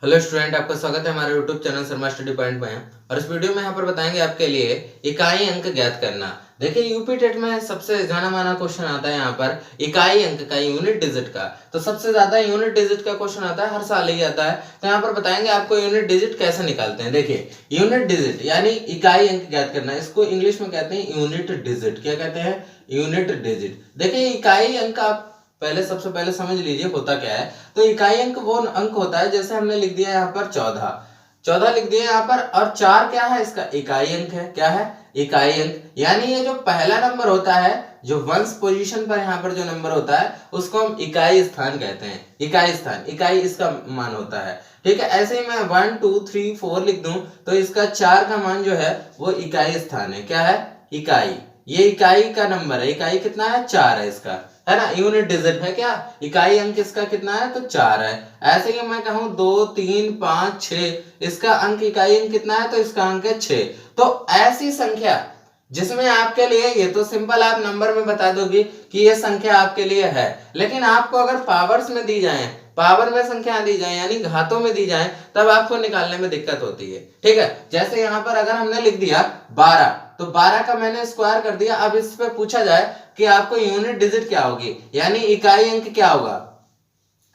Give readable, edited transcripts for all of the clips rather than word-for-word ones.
Hello student, आपका स्वागत है हमारे YouTube channel Sharma study point में। और इस वीडियो में यहाँ पर बताएंगे आपके लिए इकाई अंक ज्ञात करना। देखिए यूपी टेट में सबसे जाना माना क्वेश्चन आता है यहाँ पर इकाई अंक का, यूनिट डिजिट का। तो सबसे ज्यादा यूनिट डिजिट का क्वेश्चन आता है, हर साल ही आता है। तो यहाँ पर बताएंगे आपको यूनिट डिजिट कैसे निकालते हैं। देखिए यूनिट डिजिट यानी इकाई अंक ज्ञात करना, इसको इंग्लिश में कहते हैं यूनिट डिजिट। क्या कहते हैं? Unit digit. देखिए इकाई अंक आप सबसे पहले समझ लीजिए होता क्या है। तो इकाई अंक वो अंक होता है, जैसे हमने लिख दिया यहाँ पर 14 लिख दिया यहाँ पर, और 4 क्या है? इसका इकाई अंक है। क्या है? इकाई अंक। यानी ये जो पहला नंबर होता है, जो वंस पोजीशन पर यहाँ पर जो नंबर होता है, उसको हम इकाई स्थान कहते हैं। इकाई स्थान, इकाई इसका मान होता है। ठीक है, ऐसे ही मैं 1 2 3 4 लिख दूं तो इसका 4 का मान जो है वो इकाई स्थान है। क्या है? इकाई। ये इकाई का नंबर है। इकाई कितना है? 4 है इसका, है ना। यूनिट डिजिट है क्या? इकाई अंक इसका कितना है? तो 4 है। ऐसे ही मैं कहूं 2 3 5 6, इसका अंक इकाई अंक कितना है? तो इसका अंक है 6। तो ऐसी संख्या जिसमें आपके लिए, ये तो सिंपल आप नंबर में बता दोगे कि ये संख्या आपके लिए है, लेकिन आपको अगर पावर्स में दी जाए, पावर में संख्या दी जाए यानी घातों में दी जाए, तब आपको निकालने में दिक्कत होती है। ठीक है, जैसे यहाँ पर अगर हमने लिख दिया 12, तो 12 का मैंने स्क्वायर कर दिया। अब इस पे पूछा जाए कि आपको यूनिट डिजिट क्या होगी, यानी इकाई अंक क्या होगा,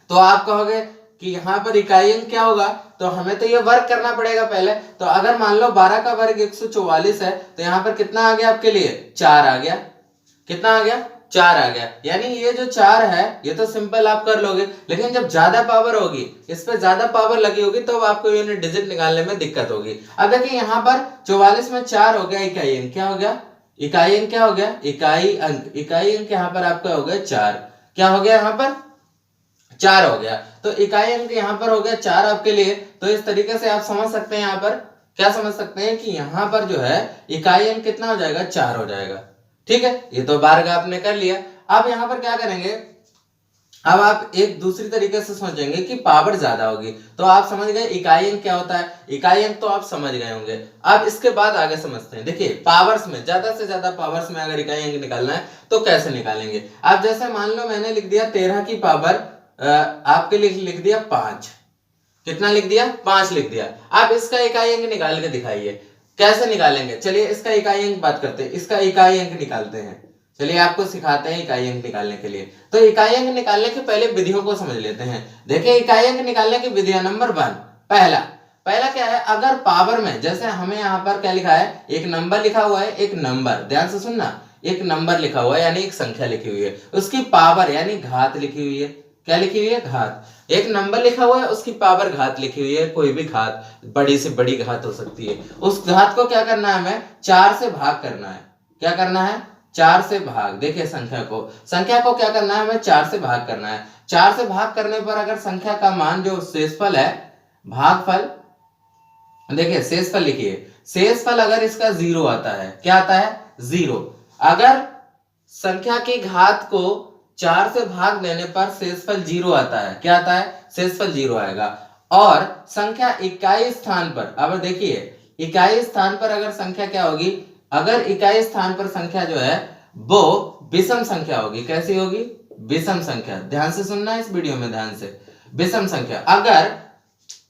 तो आप कहोगे कि यहाँ पर इकाई अंक क्या होगा, तो हमें तो ये वर्क करना पड़ेगा पहले। तो अगर मान लो 12 का वर्ग 144 है, तो यहाँ पर कितना आ गया आपके लिए? 4 आ गया। कितना आ गया? 4 आ गया। यानी ये जो 4 है ये तो सिंपल आप कर लोगे, लेकिन जब ज्यादा पावर होगी, इस पे ज्यादा पावर लगी होगी, तो आपको यूनिट डिजिट निकालने में दिक्कत होगी। अब देखिए यहाँ पर 44 में 4 हो गया, इकाई अंक क्या हो गया? इकाई अंक क्या हो गया? इकाई अंक। इकाई अंक यहाँ पर आपका हो गया 4। क्या हो गया? यहाँ पर 4 हो गया। तो इकाई अंक यहाँ पर हो गया 4 आपके लिए। तो इस तरीके से आप समझ सकते हैं, यहाँ पर क्या समझ सकते हैं कि यहाँ पर जो है इकाई अंक कितना हो जाएगा? 4 हो जाएगा। ठीक है, ये तो बार आपने कर लिया। अब यहाँ पर क्या करेंगे, अब आप एक दूसरी तरीके से सोचेंगे कि पावर ज्यादा होगी, तो आप समझ गए इकाई अंक क्या होता है। इकाई अंक तो आप समझ गए होंगे। अब इसके बाद आगे समझते हैं। देखिए पावर्स में, ज्यादा से ज्यादा पावर्स में अगर इकाई अंक निकालना है तो कैसे निकालेंगे। अब जैसे मान लो मैंने लिख दिया 13 की पावर, आपके लिए लिख दिया 5। कितना लिख दिया? 5 लिख दिया। अब इसका इकाई अंक निकाल के दिखाइए, कैसे निकालेंगे। चलिए इसका इकाई अंक बात करते हैं, इसका इकाई अंक निकालते हैं। चलिए आपको सिखाते हैं इकाई अंक निकालने के लिए। तो इकाई अंक निकालने के पहले विधियों को समझ लेते हैं। देखिए इकाई अंक निकालने की विधियां, नंबर 1, पहला पहला क्या है, अगर पावर में, जैसे हमें यहाँ पर क्या लिखा है, एक नंबर लिखा हुआ है, एक नंबर, ध्यान से सुनना, एक नंबर लिखा हुआ है यानी एक संख्या लिखी हुई है, उसकी पावर यानी घात लिखी हुई है। क्या लिखी हुई है? घात। एक नंबर लिखा हुआ है, उसकी पावर घात लिखी हुई है, कोई भी घात, बड़ी से बड़ी घात हो सकती है। उस घात को क्या करना है, हमें 4 से भाग करना है। क्या करना है? 4 से भाग। देखिए संख्या को क्या करना है, हमें 4 से भाग करना है। 4 से भाग करने पर अगर संख्या का मान, जो शेषफल है, भागफल, देखिए शेषफल लिखिए, शेषफल अगर इसका 0 आता है, क्या आता है? 0। अगर संख्या की घात को 4 से भाग देने पर शेषफल 0 आता है, क्या आता है? शेषफल 0 आएगा। और संख्या इकाई स्थान पर, अब देखिए इकाई स्थान पर अगर संख्या क्या होगी, अगर इकाई स्थान पर संख्या जो है वो विषम संख्या होगी। कैसी होगी? विषम संख्या। ध्यान से सुनना है इस वीडियो में, ध्यान से। विषम संख्या, अगर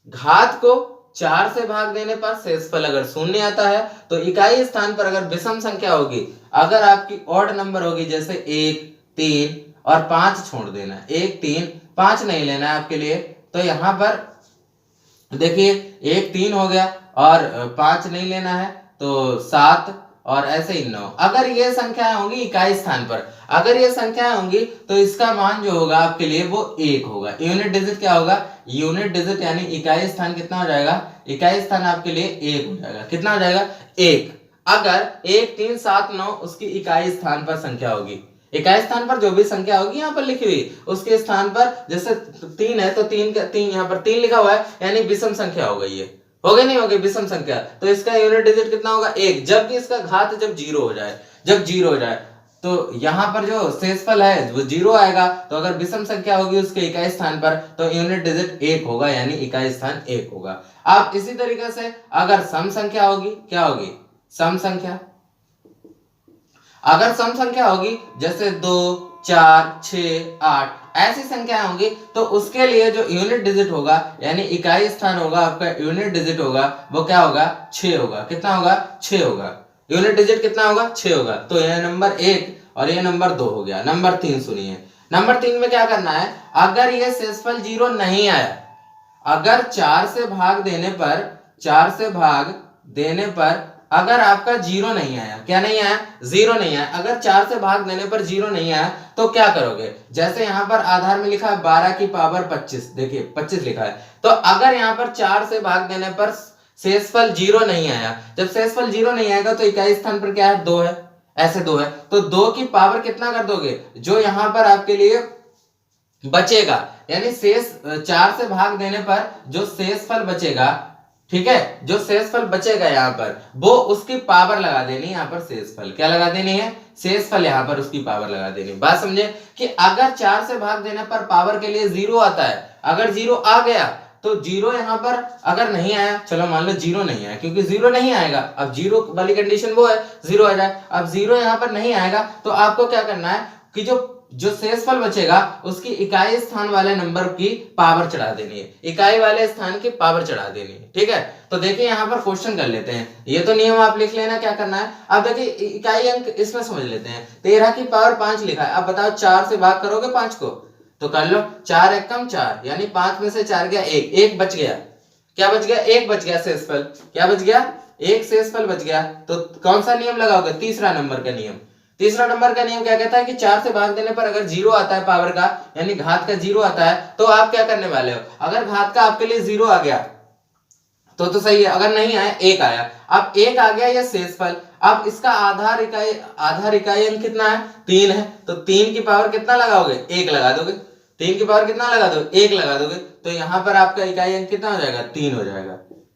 घात को 4 से भाग देने पर शेषफल अगर 0 आता है, तो इकाई स्थान पर अगर विषम संख्या होगी, अगर आपकी ऑड नंबर होगी, जैसे 1 3 और 5 छोड़ देना, 1 3 5 नहीं लेना है आपके लिए, तो यहां पर देखिए 1 3 हो गया और 5 नहीं लेना है, तो 7 और ऐसे ही 9। अगर ये संख्याएं होंगी इकाई स्थान पर, अगर ये संख्याएं होंगी, तो इसका मान जो होगा आपके लिए वो 1 होगा। यूनिट डिजिट क्या होगा? यूनिट डिजिट यानी इकाई स्थान कितना हो जाएगा? इकाई स्थान आपके लिए 1 हो जाएगा। कितना हो जाएगा? 1। अगर 1 3 7 9 उसकी इकाई स्थान पर संख्या होगी, इकाई स्थान पर जो भी संख्या होगी यहाँ पर लिखी हुई, उसके स्थान पर, जैसे 3 है तो 3 का 3 यहाँ पर 3 लिखा हुआ है, यानी विषम संख्या हो गई है। हो गई नहीं हो गई विषम संख्या, तो इसका यूनिट डिजिट कितना होगा? 1। जबकि इसका घात जब 0 हो जाए, जब 0 हो जाए, तो यहाँ पर जो शेषफल है वो 0 आएगा। तो अगर विषम संख्या होगी उसके इकाई स्थान पर, तो यूनिट डिजिट 1 होगा, यानी इकाई स्थान 1 होगा। अब इसी तरीके से अगर सम संख्या होगी, क्या होगी? सम संख्या। अगर सम संख्या होगी, जैसे 2 4, 6, 8 ऐसी संख्या होंगी, तो उसके लिए जो यूनिट डिजिट होगा यानी इकाई स्थान होगा आपका, यूनिट डिजिट होगा वो क्या होगा 6 होगा। कितना होगा 6 होगा। यूनिट डिजिट कितना होगा 6 होगा। तो यह नंबर 1 और ये नंबर 2 हो गया। नंबर 3 सुनिए, नंबर 3 में क्या करना है, अगर ये शेषफल 0 नहीं आया, अगर 4 से भाग देने पर, 4 से भाग देने पर अगर आपका 0 नहीं आया, क्या नहीं आया 0 नहीं आया, अगर 4 से भाग देने पर 0 नहीं आया तो क्या करोगे। जैसे यहां पर आधार में लिखा है 12 की पावर 25, देखिए 25 लिखा है, तो अगर यहां पर 4 से भाग देने पर शेषफल 0 नहीं आया, जब शेषफल 0 नहीं आएगा तो इकाई स्थान पर क्या है 2 है, ऐसे 2 है, तो 2 की पावर कितना कर दोगे, जो यहां पर आपके लिए बचेगा, यानी शेष 4 से भाग देने पर जो शेषफल बचेगा, ठीक है, जो शेषफल बचेगा यहाँ पर वो उसकी पावर लगा देनी, यहाँ पर शेषफल क्या लगा देनी है, शेषफल यहाँ पर उसकी पावर लगा देनी। बात समझे कि अगर 4 से भाग देने पर पावर के लिए 0 आता है, अगर 0 आ गया तो 0 यहाँ पर अगर नहीं आया, चलो मान लो 0 नहीं आया, क्योंकि 0 नहीं आएगा, अब 0 वाली कंडीशन वो है 0 आ जाए, अब 0 यहाँ पर नहीं आएगा तो आपको क्या करना है कि जो शेषफल बचेगा उसकी इकाई स्थान वाले नंबर की पावर चढ़ा देनी है, इकाई वाले स्थान की पावर चढ़ा देनी है। ठीक है, तो देखिए यहाँ पर क्वेश्चन कर लेते हैं, ये तो नियम आप लिख लेना क्या करना है। अब देखिए इकाई अंक इसमें समझ लेते हैं, 13 की पावर 5 लिखा है, अब बताओ 4 से भाग करोगे 5 को, तो कर लो 4 एकम 4, यानी 5 में से 4 गया 1, 1 बच गया, क्या बच गया 1 बच गया शेषफल, क्या बच गया 1 शेषफल बच गया। तो कौन सा नियम लगाओगे, तीसरा नंबर का नियम। तीसरा नंबर का नियम क्या कहता है कि 4 से भाग देने पर अगर 0 आता है पावर का, यानी घात का 0 आता है, तो आप क्या करने वाले हो, अगर घात का आपके लिए 0 आ गया तो सही है, अगर नहीं आया 1 आया, अब 1 आ गया यह शेषफल, अब इसका आधार इकाई अंक कितना है 3 है, तो 3 की पावर कितना लगाओगे 1 लगा दोगे, 3 की पावर कितना लगा दोगे 1 लगा दोगे, तो यहां पर आपका इकाई अंक कितना हो जाएगा 3 हो जाएगा।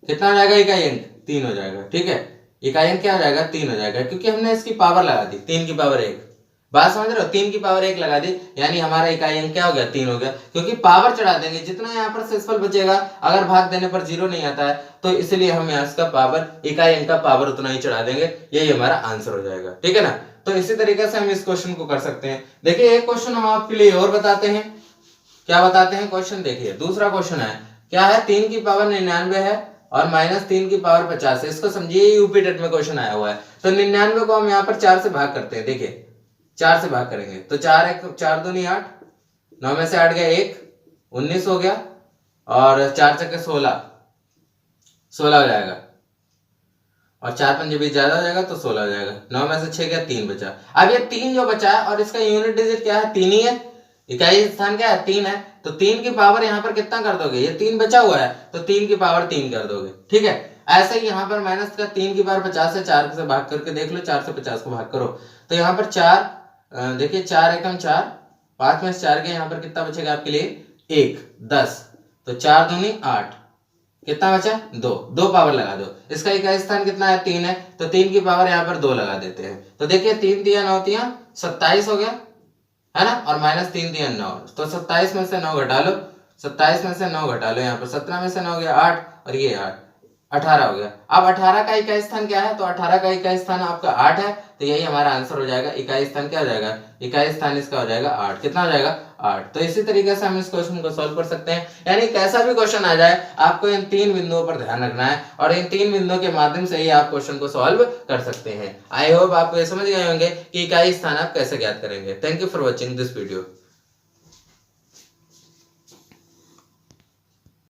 कितना हो जाएगा इकाई अंक 3 हो जाएगा। ठीक है, इकाई अंक क्या हो जाएगा 3 हो जाएगा, क्योंकि हमने इसकी पावर लगा दी 3 की पावर 1। बात समझ रहे हो, 3 की पावर 1 लगा दी, यानी हमारा इकाई अंक क्या हो गया 3 हो गया, क्योंकि पावर चढ़ा देंगे, जितना यहाँ पर शेषफल बचेगा अगर भाग देने पर 0 नहीं आता है तो इसलिए हम यहाँ इसका पावर, इकाई अंक का पावर उतना ही चढ़ा देंगे, यही हमारा आंसर हो जाएगा। ठीक है ना, तो इसी तरीके से हम इस क्वेश्चन को कर सकते हैं। देखिए एक क्वेश्चन हम आपके लिए और बताते हैं, क्या बताते हैं क्वेश्चन, देखिए दूसरा क्वेश्चन है, क्या है 3 की पावर 99 है और -3 की पावर 50 है। इसको समझिए, यूपी टेट में क्वेश्चन आया हुआ है। तो 99 को हम यहाँ पर 4 से भाग करते हैं, देखिए 4 से भाग करेंगे तो 4 दूनी 8, 9 में से 8 गया 1, 19 हो गया, और 4 चक्के 16 हो जाएगा, और 4 पंजे 20 ज्यादा हो जाएगा तो 16 हो जाएगा, 9 में से 6 गया 3 बचा। अब ये 3 जो बचा है और इसका यूनिट डिजिट क्या है 3 ही है, इकाई स्थान क्या है 3 है, तो 3 की पावर यहाँ पर कितना कर दोगे, ये 3 बचा हुआ है तो 3 की पावर 3 कर दोगे। ठीक है, ऐसे ही यहाँ पर माइनस का 3 की पावर 50 है, 4 से भाग करके देख लो, 4 से 50 को भाग करो तो यहाँ पर 4, देखिए 4 एकम 4, 5 में से 4 के यहाँ पर कितना बचेगा आपके लिए 1, 10, तो 4 दूनी 8, कितना बचा 2 पावर लगा दो, इसका इकाई स्थान कितना है 3 है, तो 3 की पावर यहाँ पर 2 लगा देते हैं, तो देखिए 3 दिया 9 दिया 27 हो गया है ना, और -3 दिया 9, तो 27 में से 9 घटा लो, 27 में से 9 घटा लो, यहाँ पर 17 में से 9 गया 8, और ये 8, 18 हो गया। अब 18 का इकाई स्थान क्या है, तो 18 का इकाई स्थान आपका 8 है, तो यही हमारा आंसर हो जाएगा। इकाई स्थान क्या हो जाएगा, इकाई स्थान इसका हो जाएगा 8, कितना हो जाएगा 8। तो इसी तरीके से हम इस क्वेश्चन को सॉल्व कर सकते हैं, यानी कैसा भी क्वेश्चन आ जाए आपको इन 3 बिंदुओं पर ध्यान रखना है, और इन 3 बिंदुओं के माध्यम से ही आप क्वेश्चन को सॉल्व कर सकते हैं। आई होप आप ये समझ गए होंगे कि इकाई स्थान आप कैसे ज्ञात करेंगे। Thank you for watching this video.